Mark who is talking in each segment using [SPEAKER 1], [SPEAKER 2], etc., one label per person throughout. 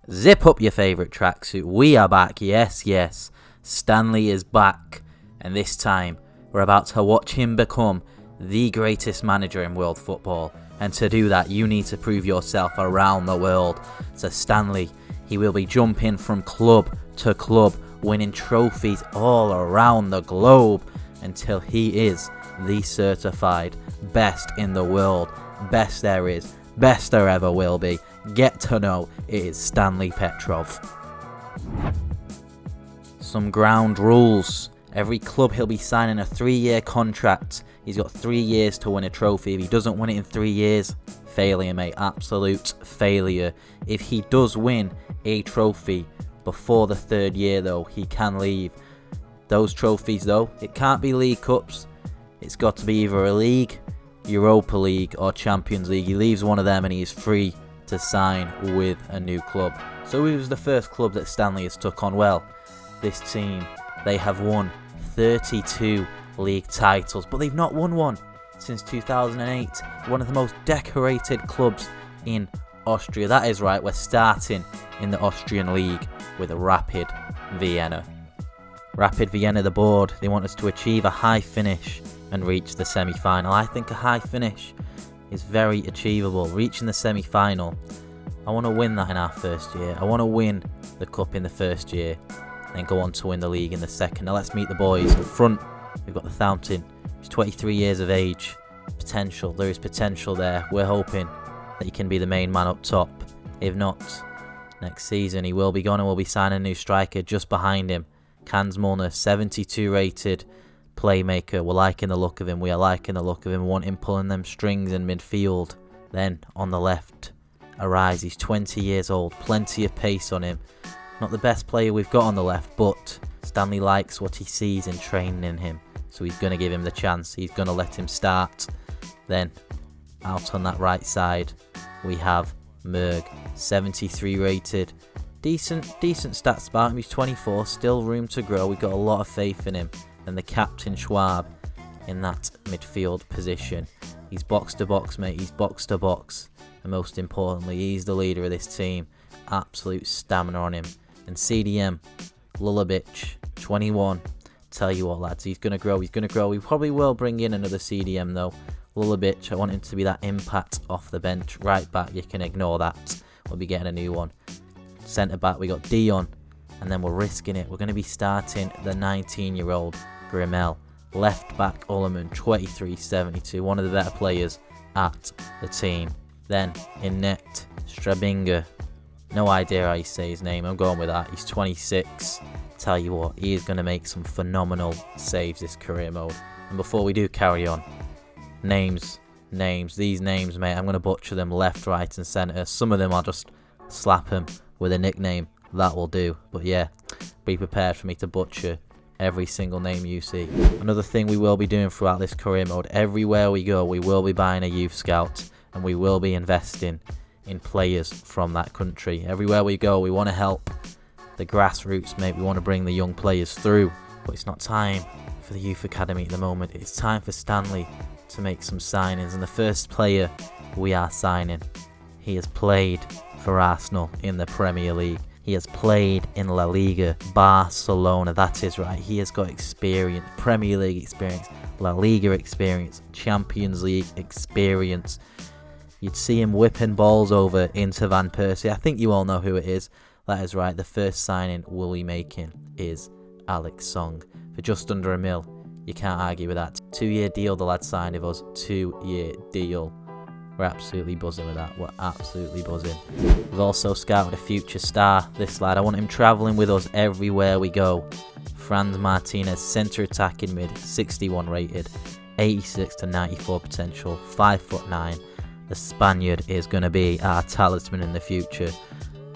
[SPEAKER 1] Zip up your favourite tracksuit. We are back. Yes, yes. Stanley is back. And this time, we're about to watch him become the greatest manager in world football. And to do that, you need to prove yourself around the world. So Stanley, he will be jumping from club to club, winning trophies all around the globe until he is the certified best in the world. Best there is, best there ever will be. Get to know, it is Stanley Petrov. Some ground rules. Every club he'll be signing a 3-year contract. He's got 3 years to win a trophy. If he doesn't win it in 3 years, failure, mate. Absolute failure. If he does win a trophy before the 3rd year, though, he can leave. Those trophies, though, it can't be League Cups. It's got to be either a League, Europa League, or Champions League. He leaves one of them and he's free to sign with a new club. So who was the first club that Stanley has took on? Well, this team, they have won 32 league titles, but they've not won one since 2008. One of the most decorated clubs in Austria. That is right, we're starting in the Austrian league with Rapid Vienna. Rapid Vienna, the board, they want us to achieve a high finish and reach the semi-final. I think a high finish is very achievable. Reaching the semi-final, I want to win that in our first year. I want to win the cup in the first year, then go on to win the league in the second. Now let's meet the boys. In front, we've got the Fountain. He's 23 years of age. Potential, there is potential there. We're hoping that he can be the main man up top. If not, next season he will be gone and we'll be signing a new striker just behind him. Hans Mullner, 72 rated playmaker. We're liking the look of him. We are liking the look of him. We want him pulling them strings in midfield. Then on the left, Arise. He's 20 years old. Plenty of pace on him. Not the best player we've got on the left, but Stanley likes what he sees in training in him. So he's going to give him the chance. He's going to let him start. Then out on that right side, we have Merg, 73 rated. Decent stats about him. He's 24, still room to grow. We've got a lot of faith in him. And the captain Schwab in that midfield position. He's box to box, mate. He's box to box. And most importantly, he's the leader of this team. Absolute stamina on him. And CDM, Lulovic, 21. Tell you what, lads, he's going to grow. He's going to grow. We probably will bring in another CDM, though. Lulovic, I want him to be that impact off the bench. Right back, you can ignore that. We'll be getting a new one. Centre back, we got Dion. And then we're risking it. We're going to be starting the 19-year-old Grimmel. Left back, Ullerman, 23-72. One of the better players at the team. Then, in net, Strabinger. No idea how you say his name. I'm going with that. He's 26. Tell you what, he is going to make some phenomenal saves this career mode. And before we do carry on, names. These names, mate, I'm going to butcher them left, right, and centre. Some of them I'll just slap them with a nickname. That will do. But yeah, be prepared for me to butcher every single name you see. Another thing we will be doing throughout this career mode, everywhere we go, we will be buying a youth scout and we will be investing in players from that country. Everywhere we go, we want to help the grassroots, mate. We want to bring the young players through. But it's not time for the youth academy at the moment. It's time for Stanley to make some signings. And the first player we are signing, he has played for Arsenal in the Premier League. He has played in La Liga, Barcelona. That is right. He has got experience, Premier League experience, La Liga experience, Champions League experience. You'd see him whipping balls over into Van Persie. I think you all know who it is. That is right. The first signing we'll be making is Alex Song for just under £1 million. You can't argue with that. 2-year deal the lad signed with us. 2-year deal. We're absolutely buzzing with that. We're absolutely buzzing. We've also scouted a future star. This lad, I want him travelling with us everywhere we go. Franz Martinez, centre attacking mid, 61 rated, 86 to 94 potential, 5'9". The Spaniard is going to be our talisman in the future.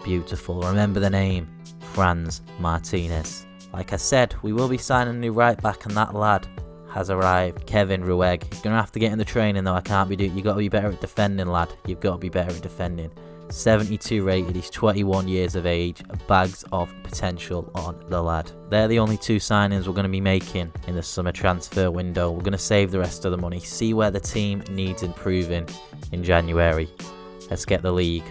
[SPEAKER 1] Beautiful. Remember the name, Franz Martinez. Like I said, we will be signing a new right back, and that lad has arrived. Kevin Rueg. He's going to have to get in the training, though. I can't be doing. You've got to be better at defending, lad. You've got to be better at defending. 72 rated. He's 21 years of age. Bags of potential on the lad. They're the only 2 signings we're going to be making in the summer transfer window. We're going to save the rest of the money. See where the team needs improving in January. Let's get the league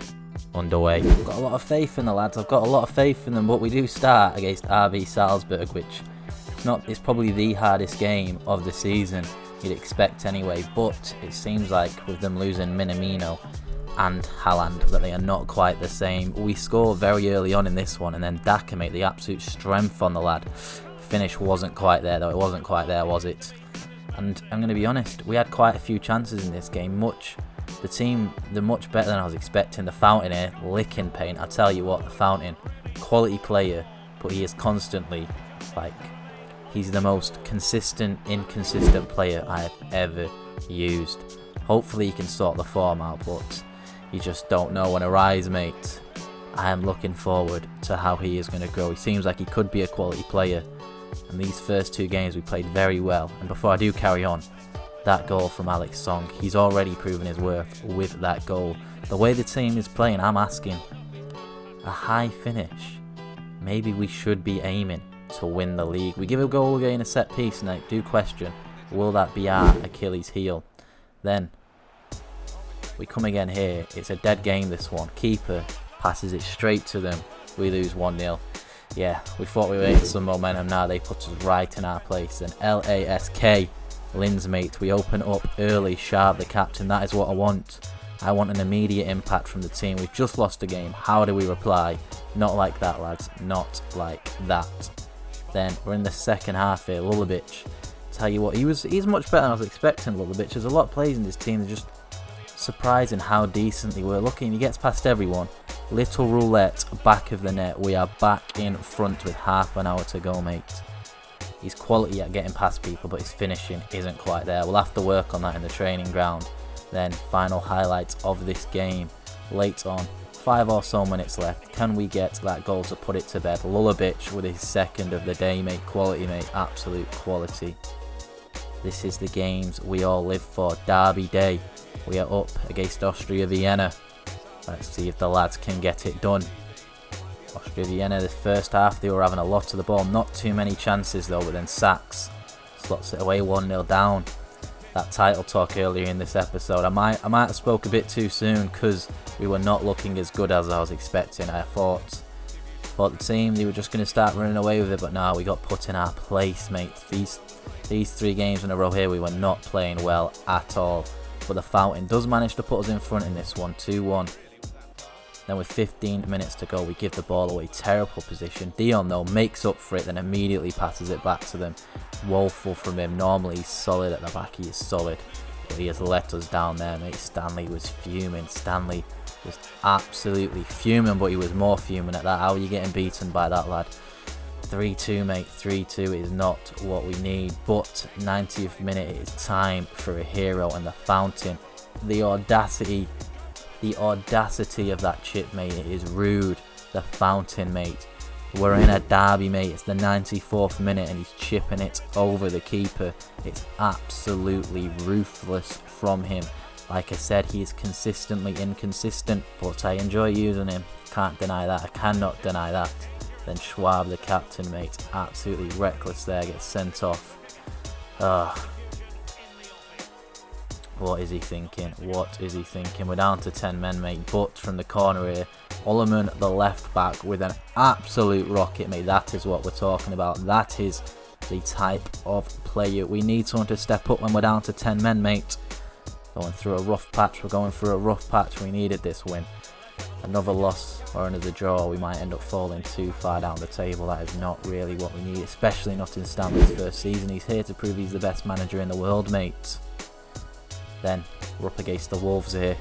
[SPEAKER 1] underway. I've got a lot of faith in the lads, I've got a lot of faith in them, but we do start against RB Salzburg, which it's probably the hardest game of the season, you'd expect anyway, but it seems like with them losing Minamino and Haaland that they are not quite the same. We score very early on in this one, and then Daka, mate, the absolute strength on the lad. Finish wasn't quite there though, it wasn't quite there, was it? And I'm going to be honest, we had quite a few chances in this game. They're much better than I was expecting. The Fountain here, licking paint. I tell you what, the Fountain, quality player, but he is constantly, he's the most consistent, inconsistent player I have ever used. Hopefully he can sort the form out, but you just don't know when a rise, mate. I am looking forward to how he is going to grow. He seems like he could be a quality player. And these first 2 games we played very well. And before I do carry on, that goal from Alex Song, he's already proven his worth with that goal. The way the team is playing, I'm asking, a high finish. Maybe we should be aiming to win the league. We give a goal away in a set piece, and I do question, will that be our Achilles heel? Then we come again here. It's a dead game, this one. Keeper passes it straight to them. We lose 1-0. Yeah, we thought we were in some momentum. Now they put us right in our place. And LASK, Lynn's mate, we open up early, sharp, the captain. That is what I want. I want an immediate impact from the team. We've just lost a game. How do we reply? Not like that, lads. Not like that. Then we're in the second half here. Lulabic, tell you what, he's much better than I was expecting. Lulabic, there's a lot of players in this team. They're just surprising how decently we're looking. He gets past everyone. Little roulette, back of the net. We are back in front with half an hour to go, mate. He's quality at getting past people, but his finishing isn't quite there. We'll have to work on that in the training ground. Then final highlights of this game. Late on, 5 or so minutes left. Can we get that goal to put it to bed? Lulabic with his second of the day, mate. Quality, mate. Absolute quality. This is the games we all live for. Derby day. We are up against Austria Vienna. Let's see if the lads can get it done. Austria Vienna, the first half, they were having a lot of the ball. Not too many chances though, but then Sachs slots it away 1-0 down. That title talk earlier in this episode, I might have spoke a bit too soon because we were not looking as good as I was expecting. I thought the team, they were just going to start running away with it, but no, we got put in our place, mate. These 3 games in a row here, we were not playing well at all. But the Fountain does manage to put us in front in this one, 2-1. Then with 15 minutes to go, we give the ball away. Terrible position. Dion, though, makes up for it, then immediately passes it back to them. Woeful from him. Normally, he's solid at the back. He is solid. But he has let us down there, mate. Stanley was fuming. Stanley was absolutely fuming, but he was more fuming at that. How are you getting beaten by that, lad? 3-2, mate. 3-2 is not what we need. But 90th minute, it is time for a hero, and the Fountain. The audacity of that chip, mate. It is rude. The Fountain, mate. We're in a derby, mate. It's the 94th minute and he's chipping it over the keeper. It's absolutely ruthless from him. Like I said, he is consistently inconsistent, but I enjoy using him. Can't deny that. I cannot deny that. Then Schwab, the captain, mate. Absolutely reckless there. Gets sent off. What is he thinking? What is he thinking? We're down to 10 men, mate. But from the corner here, Ullerman, the left back, with an absolute rocket, mate. That is what we're talking about. That is the type of player we need someone to step up when we're down to 10 men, mate. Going through a rough patch. We're going through a rough patch. We needed this win. Another loss or another draw, we might end up falling too far down the table. That is not really what we need, especially not in Stanley's first season. He's here to prove he's the best manager in the world, mate. Then we're up against the Wolves here.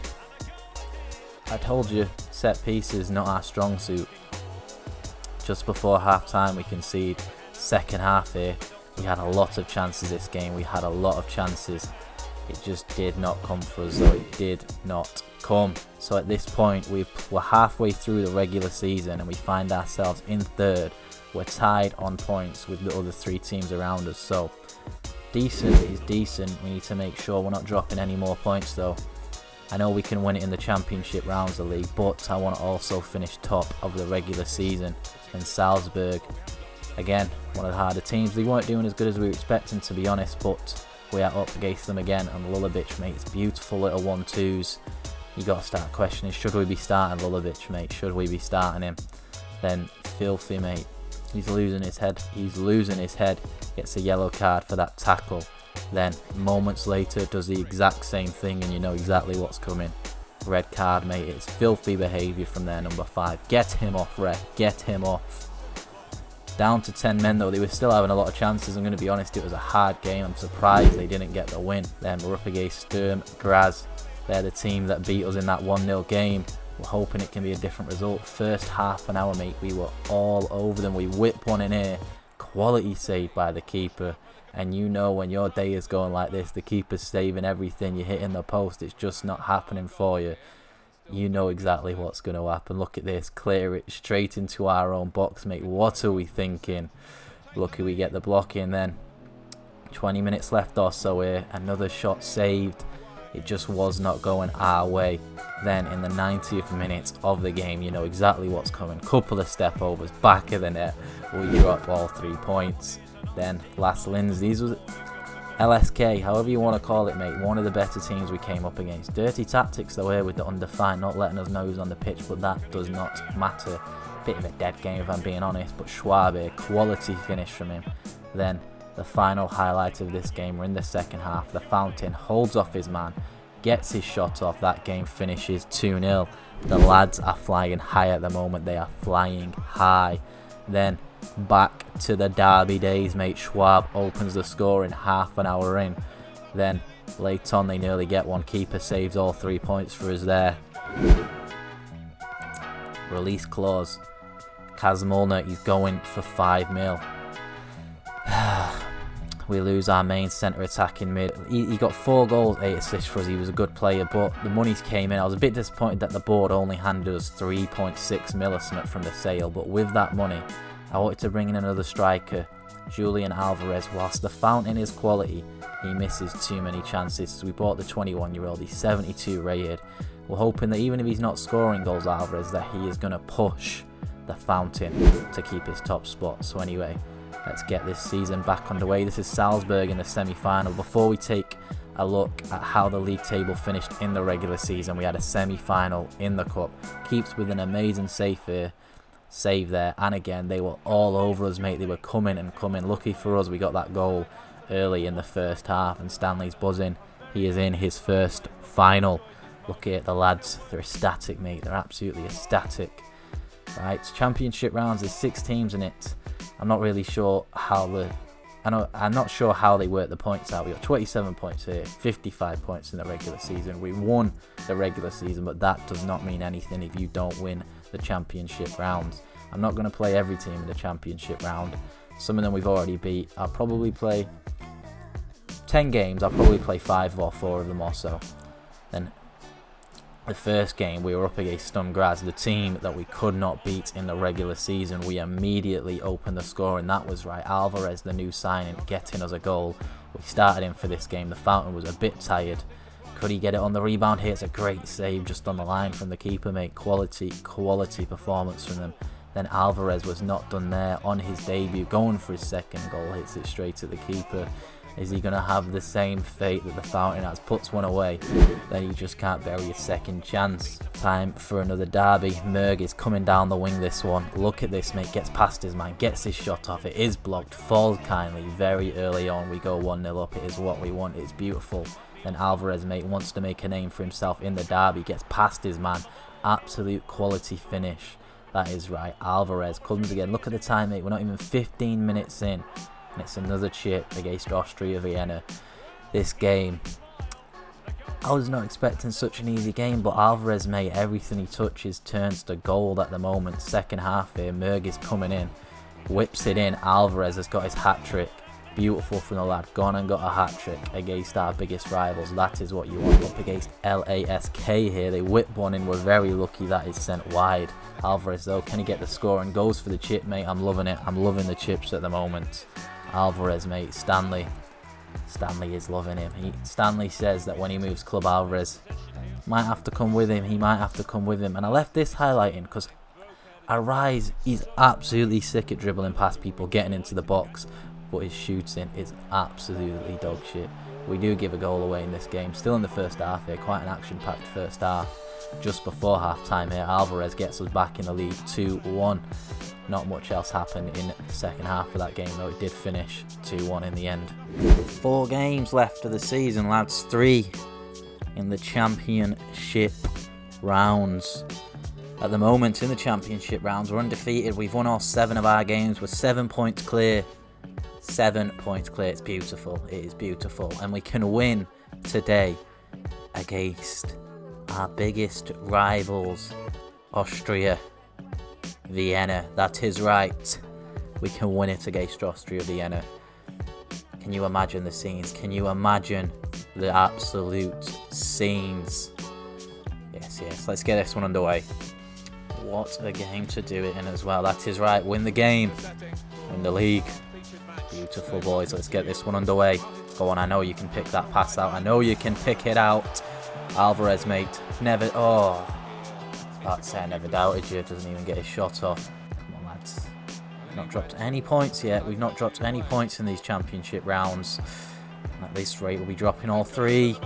[SPEAKER 1] I told you, set pieces not our strong suit. Just before half time we concede. Second half here, we had a lot of chances this game. We had a lot of chances. It just did not come for us, though. It did not come. So at this point, we're halfway through the regular season and we find ourselves in third. We're tied on points with the other 3 teams around us. So decent is decent. We need to make sure we're not dropping any more points, though. I know we can win it in the championship rounds of the league, but I want to also finish top of the regular season. And Salzburg, again, one of the harder teams. They weren't doing as good as we were expecting, to be honest, but we are up against them again. And Lulabic, mate, it's beautiful little 1-2s. You got to start questioning, should we be starting Lulovic, mate? Should we be starting him? Then Filthy, mate. He's losing his head. He's losing his head. Gets a yellow card for that tackle. Then moments later does the exact same thing, and you know exactly what's coming. Red card, mate. It's filthy behaviour from their number 5. Get him off, ref. Get him off. Down to 10 men though. They were still having a lot of chances. I'm going to be honest, it was a hard game. I'm surprised they didn't get the win. Then we're up against Sturm Graz. They're the team that beat us in that 1-0 game. We're hoping it can be a different result. First half an hour, mate, we were all over them. We whipped one in here. Quality save by the keeper. And you know when your day is going like this, the keeper's saving everything. You're hitting the post. It's just not happening for you. You know exactly what's going to happen. Look at this. Clear it straight into our own box, mate. What are we thinking? Lucky we get the block in then. 20 minutes left or so here. Another shot saved. It just was not going our way. Then in the 90th minute of the game, you know exactly what's coming. Couple of step overs, back of the net. We drop all 3 points. Then last Lindsay's was LSK, however you want to call it, mate. One of the better teams we came up against. Dirty tactics though here with the undefined, not letting us know who's on the pitch, but that does not matter. Bit of a dead game if I'm being honest, but Schwab here, quality finish from him. Then the final highlight of this game, we're in the second half. The Fountain holds off his man, gets his shot off. That game finishes 2-0. The lads are flying high at the moment. They are flying high. Then back to the derby days, mate. Schwab opens the score in half an hour in. Then late on they nearly get one. Keeper saves all 3 points for us there. Release clause. Kaz Mulner, he's going for 5 mil. We lose our main centre attack in mid. He got 4 goals, 8 assists for us. He was a good player, but the monies came in. I was a bit disappointed that the board only handed us 3.6 mil or something from the sale, but with that money I wanted to bring in another striker, Julian Alvarez. Whilst the Fountain is quality, he misses too many chances. So we bought the 21-year-old, he's 72 rated. We're hoping that even if he's not scoring goals, Alvarez, that he is going to push the Fountain to keep his top spot. So anyway, let's get this season back underway. This is Salzburg in the semi-final. Before we take a look at how the league table finished in the regular season, we had a semi-final in the cup. Keeps with an amazing save there, and again they were all over us, mate. They were coming and coming. Lucky for us, we got that goal early in the first half, and Stanley's buzzing. He is in his first final. Look at the lads, they're ecstatic, mate. They're absolutely ecstatic. Right, championship rounds, there's 6 teams in it. I'm not really sure how I'm not sure how they work the points out. We got 27 points here, 55 points in the regular season. We won the regular season, but that does not mean anything if you don't win the championship rounds. I'm not going to play every team in the championship round. Some of them we've already beat. I'll probably play 10 games. I'll probably play 5 or 4 of them or so. Then the first game we were up against Sturm Graz, the team that we could not beat in the regular season. We immediately opened the score, and that was right. Alvarez, the new signing, getting us a goal. We started him for this game. The Fountain was a bit tired. Could he get it on the rebound here? It's a great save just on the line from the keeper, mate. Quality performance from them. Then Alvarez was not done there on his debut, going for his second goal, hits it straight at the keeper. Is he going to have the same fate that the Fountain has? Puts one away, then he just can't bury a second chance. Time for another derby. Merg is coming down the wing this one. Look at this, mate. Gets past his man, gets his shot off. It is blocked, falls kindly very early on. We go 1-0 up. It is what we want. It's beautiful. Then Alvarez, mate, wants to make a name for himself in the derby. Gets past his man. Absolute quality finish. That is right. Alvarez comes again. Look at the time, mate. We're not even 15 minutes in. And it's another chip against Austria Vienna. This game, I was not expecting such an easy game, but Alvarez, mate, everything he touches turns to gold at the moment. Second half here, Merg is coming in, whips it in. Alvarez has got his hat-trick. Beautiful from the lad. Gone and got a hat-trick against our biggest rivals. That is what you want. Up against LASK here. They whip one in. We're very lucky that is sent wide. Alvarez, though, can he get the score? And goes for the chip, mate. I'm loving it. I'm loving the chips at the moment. Alvarez, mate. Stanley is loving him. Stanley says that when he moves club, Alvarez might have to come with him. He might have to come with him. And I left this highlighting because Arise, he's absolutely sick at dribbling past people, getting into the box. But his shooting is absolutely dog shit. We do give a goal away in this game. Still in the first half here. Quite an action-packed first half. Just before half-time here, Alvarez gets us back in the lead 2-1. Not much else happened in the second half of that game, though it did finish 2-1 in the end. 4 games left of the season, lads. 3 in the championship rounds. At the moment, in the championship rounds, we're undefeated. We've won all 7 of our games. We're 7 points clear. 7 points clear. It's beautiful. It is beautiful. And we can win today against our biggest rivals, Austria Vienna. That is right. We can win it against Austria Vienna. Can you imagine the scenes? Can you imagine the absolute scenes? Yes. Let's get this one underway. What a game to do it in as well. That is right. Win the game. Win the league. Beautiful, boys. Let's get this one underway. Go on. I know you can pick that pass out. I know you can pick it out. Alvarez, mate. Never. Oh. I was about to say I never doubted you. Doesn't even get his shot off. Come on, lads. Not dropped any points yet. We've not dropped any points in these championship rounds. And at this rate, we'll be dropping all 3.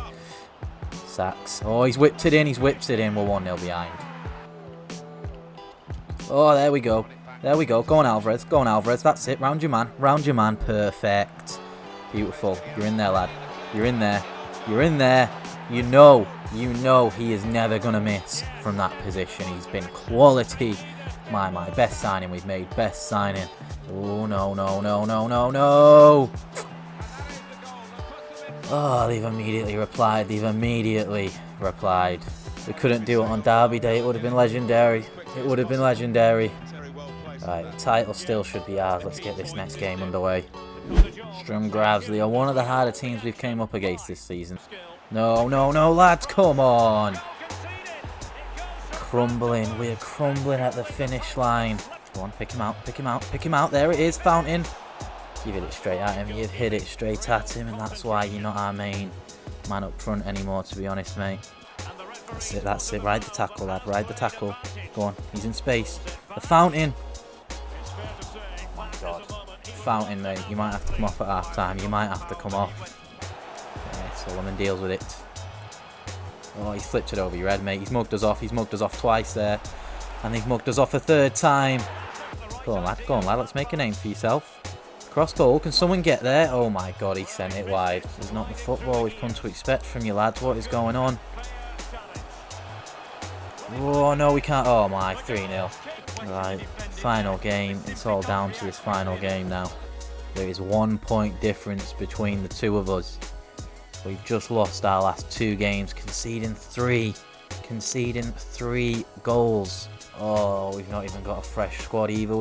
[SPEAKER 1] Sacks. Oh, he's whipped it in. We're 1-0 behind. Oh, there we go. Go on, Alvarez. That's it. Round your man. Perfect. Beautiful. You're in there, lad. You're in there. You know he is never going to miss from that position. He's been quality. My, best signing we've made. Best signing. Oh, no. Oh, they've immediately replied. We couldn't do it on Derby Day. It would have been legendary. Right, the title still should be ours. Let's get this next game underway. Strum Gravsley are one of the harder teams we've came up against this season. No, lads, come on. We're crumbling at the finish line. Go on, pick him out. There it is, Fountain. You've hit it straight at him. You've hit it straight at him, and that's why you're not our main man up front anymore, to be honest, mate. That's it. Ride the tackle, lad. Go on, he's in space. The Fountain. Oh my God. Fountain, mate. You might have to come off at half time. Yeah, Solomon deals with it. Oh, he's flipped it over your head, mate. He's mugged us off twice there. And he's mugged us off a 3rd time. Go on, lad. Let's make a name for yourself. Cross goal. Can someone get there? Oh my God, he sent it wide. This is not the football we've come to expect from you, lads. What is going on? Oh, no, we can't. Oh my, 3-0. Right, final game. It's all down to this final game now. There is 1 point difference between the 2 of us. We've just lost our last 2 games, conceding 3 goals. Oh, we've not even got a fresh squad either.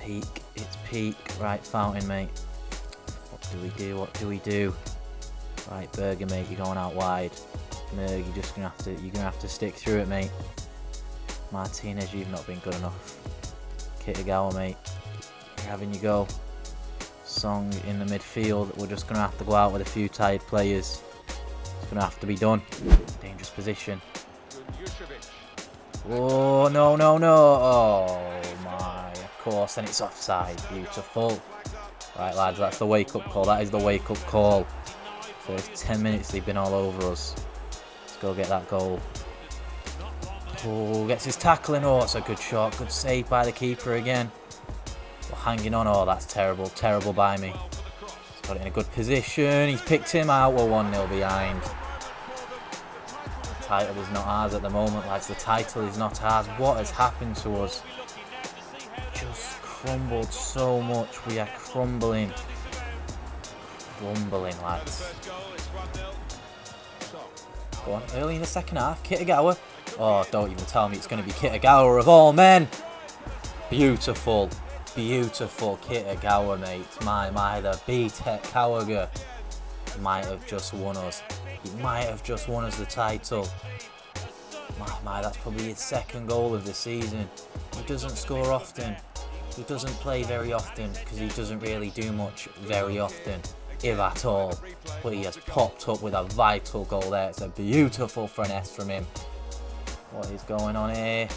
[SPEAKER 1] It's peak. Right, Fountain, mate. What do we do? Right, Berger, mate, you're going out wide. Merg, you're gonna have to stick through it, mate. Martinez, you've not been good enough. Kitagawa, mate, you're having your go. Song in the midfield. We're just gonna have to go out with a few tired players. It's gonna have to be done. Dangerous position. Oh, no. Oh my, of course, and it's offside. Beautiful. Right, lads, that's the wake-up call. That is the wake-up call. First 10 minutes they've been all over us. Let's go get that goal. Oh, gets his tackling. Oh, it's a good shot. Good save by the keeper again. We're hanging on. Oh, that's terrible. Terrible by me. He's got it in a good position. He's picked him out. We're 1-0 behind. The title is not ours at the moment, lads. The title is not ours. What has happened to us? Just crumbled so much. We are crumbling. Lads. Go on, early in the second half, Kitagawa. Oh, don't even tell me it's going to be Kitagawa of all men. Beautiful Kitagawa, mate. My, the B-Tech Kawaga might have just won us. He might have just won us the title. My, that's probably his 2nd goal of the season. He doesn't score often. He doesn't play very often because he doesn't really do much very often, if at all. But he has popped up with a vital goal there. It's a beautiful finesse from him. What is going on here?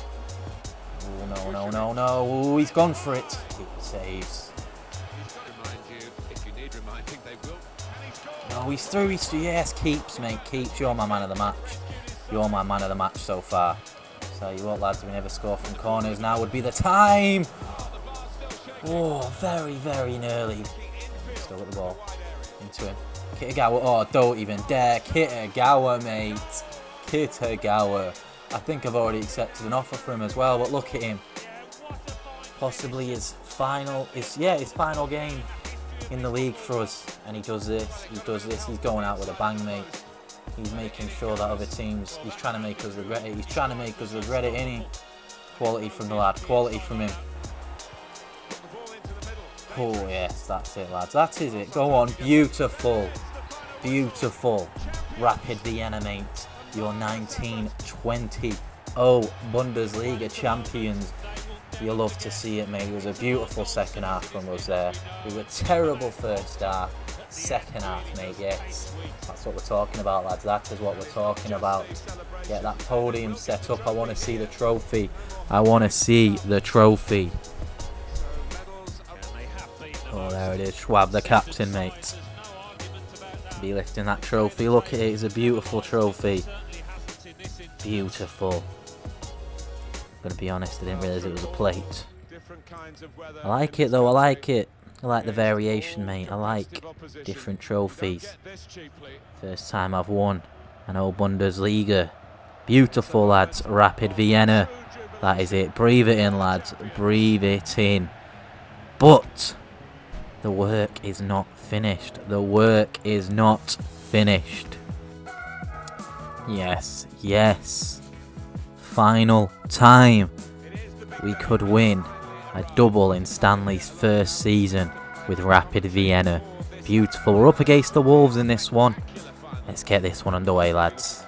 [SPEAKER 1] Oh, no. Oh, he's gone for it. He saves.
[SPEAKER 2] Remind you, if you need reminding, they will
[SPEAKER 1] Oh, he's through. Yes, keeps, mate. Keeps. You're my man of the match. You're my man of the match so far. So you what, lads, we never score from corners. Now would be the time. Oh, very, very nearly. Still got the ball. Into him. Kitagawa. Oh, don't even dare. Kitagawa, mate. Kitagawa. I think I've already accepted an offer for him as well, but look at him. Possibly his final game in the league for us, and he does this, he's going out with a bang, mate. He's making sure that other teams, he's trying to make us regret it, innit? Quality from the lad, quality from him. Oh yes, that's it, lads, that is it, go on, beautiful, beautiful. Rapid Vienna, mate, your 1920 Bundesliga champions. You'll love to see it, mate. It was a beautiful second half from us there. We were terrible first half. Second half, mate, yes. That's what we're talking about, lads. That is what we're talking about. Get that podium set up. I want to see the trophy. I want to see the trophy. Oh, there it is. Schwab, the captain, mate. Be lifting that trophy. Look at it. It's a beautiful trophy. Beautiful. I'm going to be honest, I didn't realise it was a plate. I like it though, I like it. I like the variation, mate. I like different trophies. First time I've won an old Bundesliga. Beautiful, lads. Rapid Vienna. That is it. Breathe it in, lads. Breathe it in. But the work is not finished. The work is not finished. Yes, yes. Final time. We could win a double in Stanley's first season with Rapid Vienna. Beautiful. We're up against the Wolves in this one. Let's get this one underway, lads.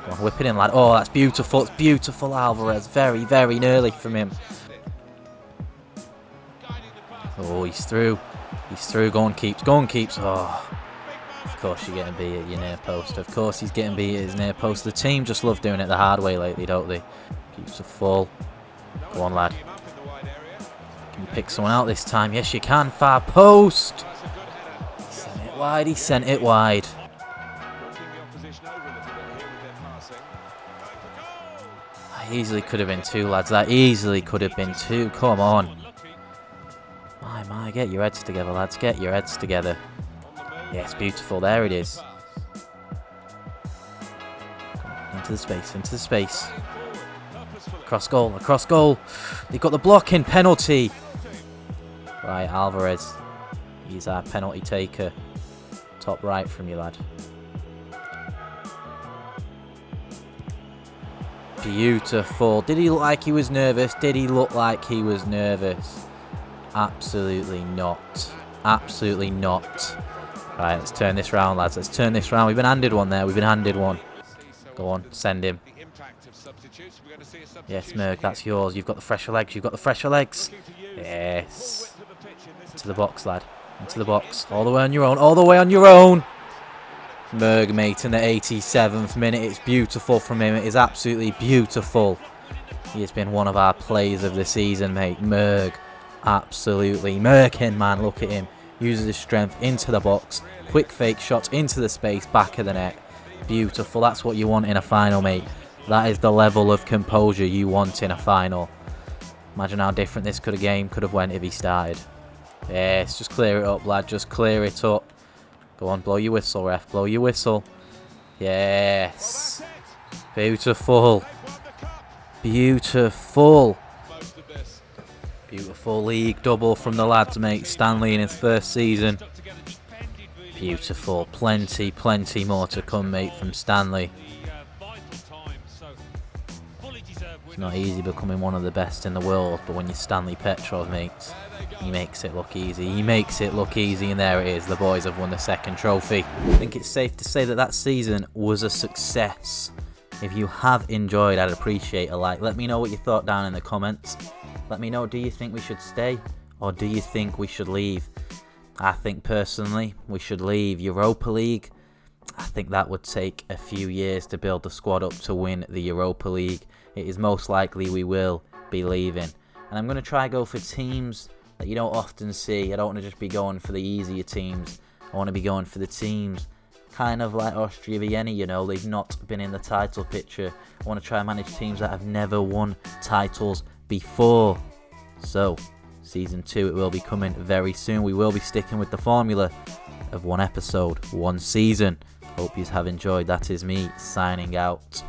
[SPEAKER 1] Go on, whip it in, lad. Oh, that's beautiful. It's beautiful, Alvarez. Very, very nearly from him. Oh, he's through. He's through. Go on, keeps. Go on, keeps. Oh. Of course you're getting beat at your near post. Of course he's getting beat at his near post. The team just love doing it the hard way lately, don't they? Keeps a full. Go on, lad. Can you pick someone out this time? Yes, you can. Far post. He sent it wide. He sent it wide. That easily could have been two, lads. That easily could have been two. Come on. My, get your heads together, lads. Get your heads together. Yes, beautiful. There it is. Into the space, into the space. Across goal, across goal. They've got the blocking penalty. Right, Alvarez. He's our penalty taker. Top right from you, lad. Beautiful. Did he look like he was nervous? Did he look like he was nervous? Absolutely not. Absolutely not. Right, let's turn this round, lads. Let's turn this round. We've been handed one there. We've been handed one. Go on, send him. Yes, Merg, that's yours. You've got the fresher legs. You've got the fresher legs. Yes. Into the box, lad. Into the box. All the way on your own. All the way on your own. Merg, mate, in the 87th minute. It's beautiful from him. It is absolutely beautiful. He has been one of our players of the season, mate. Merg. Absolutely. Merkin, man. Look at him. Uses his strength into the box. Quick fake shots into the space. Back of the net. Beautiful. That's what you want in a final, mate. That is the level of composure you want in a final. Imagine how different this game could have went if he started. Yes, just clear it up, lad. Just clear it up. Go on, blow your whistle, ref. Blow your whistle. Yes. Beautiful. Beautiful. Beautiful league double from the lads, mate. Stanley in his first season. Beautiful. Plenty, plenty more to come, mate, from Stanley. It's not easy becoming one of the best in the world, but when you're Stanley Petrov, mate, he makes it look easy. He makes it look easy, and there it is. The boys have won the second trophy. I think it's safe to say that that season was a success. If you have enjoyed, I'd appreciate a like. Let me know what you thought down in the comments. Let me know, do you think we should stay or do you think we should leave? I think personally we should leave. Europa League, I think that would take a few years to build the squad up to win the Europa League. It is most likely we will be leaving. And I'm going to try go for teams that you don't often see. I don't want to just be going for the easier teams. I want to be going for the teams kind of like Austria Vienna, you know, they've not been in the title picture. I want to try and manage teams that have never won titles before. So, Season 2, it will be coming very soon. We will be sticking with the formula of 1 episode, 1 season. Hope you have enjoyed. That is me signing out.